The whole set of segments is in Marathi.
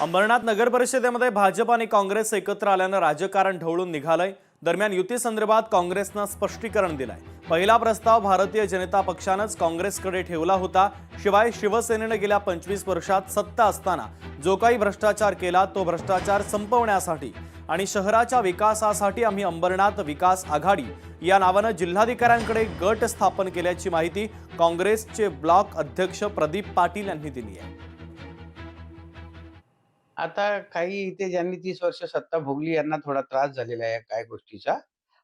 अंबरनाथ नगर परिषदेमध्ये भाजप आणि काँग्रेस एकत्र आल्यानं राजकारण ढवळून निघालंय। दरम्यान युती संदर्भात काँग्रेसनं स्पष्टीकरण दिलंय। पहिला प्रस्ताव भारतीय जनता पक्षानंच काँग्रेसकडे ठेवला होता। शिवाय शिवसेनेनं गेल्या 25 वर्षात सत्ता असताना जो काही भ्रष्टाचार केला तो भ्रष्टाचार संपवण्यासाठी आणि शहराच्या विकासासाठी आम्ही अंबरनाथ विकास आघाडी या नावानं जिल्हाधिकाऱ्यांकडे गट स्थापन केल्याची माहिती काँग्रेसचे ब्लॉक अध्यक्ष प्रदीप पाटील यांनी दिली आहे। आता काही इथे ज्यांनी 30 वर्ष सत्ता भोगली यांना थोडा त्रास झालेला आहे काय गोष्टीचा।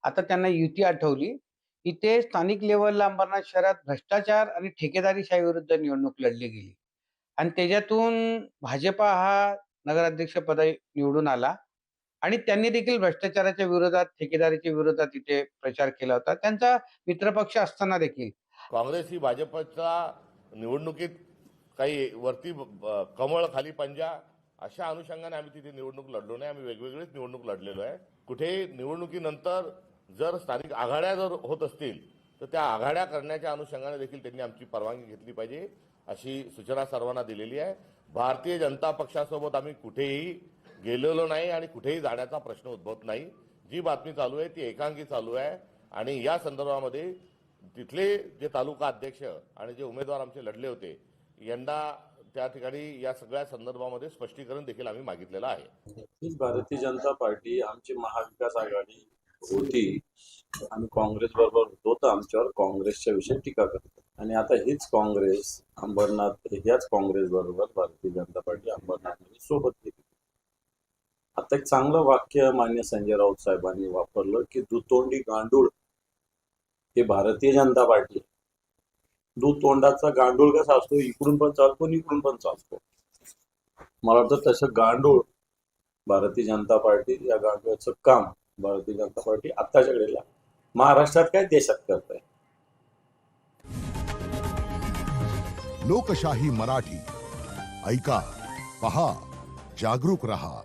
आता त्यांना युती आठवली। इथे स्थानिक लेव्हलला अंबरनाथ शहरात भ्रष्टाचार आणि ठेकेदारीशाही विरुद्ध निवडणूक लढली गेली आणि त्याच्यातून भाजपा हा नगराध्यक्ष पद निवडून आला आणि त्यांनी देखील भ्रष्टाचाराच्या विरोधात, ठेकेदारीच्या विरोधात इथे प्रचार केला होता। त्यांचा मित्रपक्ष असताना देखील काँग्रेस ही भाजपच्या निवडणुकीत काही वरती कमळ खाली पंजा अशा अनुषंगाने आम्ही तिथे निवडणूक लढलो नाही। आम्ही वेगवेगळीच निवडणूक लढलेलो आहे। कुठे निवडणुकीनंतर जर स्थानिक आघाड्या जर होत असतील तर त्या आघाड्या करण्याच्या अनुषंगाने देखील त्यांनी आमची परवानगी घेतली पाहिजे अशी सूचना सर्वांना दिलेली आहे। भारतीय जनता पक्षासोबत आम्ही कुठेही गेलेलो नाही आणि कुठेही जाण्याचा प्रश्न उद्भवत नाही। जी बातमी चालू आहे ती एकांकी चालू आहे आणि या संदर्भामध्ये तिथले जे तालुका अध्यक्ष आणि जे उमेदवार आमचे लढले होते यंदा त्या ठिकाणी या सगळ्या संदर्भामध्ये स्पष्टीकरण देखील आम्ही मागितलेलं आहे। भारतीय जनता पार्टी आमची महाविकास आघाडी होती, आम्ही काँग्रेस बरोबर होतो तर आमच्यावर काँग्रेसच्या विषयी टीका करतो आणि आता हीच काँग्रेस अंबरनाथ ह्याच काँग्रेस बरोबर भारतीय जनता पार्टी अंबरनाथ सोबत गेली। आता एक चांगलं वाक्य मान्य संजय राऊत साहेबांनी वापरलं की दुतोंडी गांडूळ हे भारतीय जनता पार्टी। दुतोंडाचा गांडूळ कसा असतो, इकडून पण चालतो आणि इकडून पण चालतो। मला वाटतं तसं गांडूळ भारतीय जनता पार्टी, या गांडूळाचं काम भारतीय जनता पार्टी आत्ताच्या घडीला महाराष्ट्रात काय देशात करत आहे। लोकशाही मराठी ऐका, पहा, जागरूक रहा।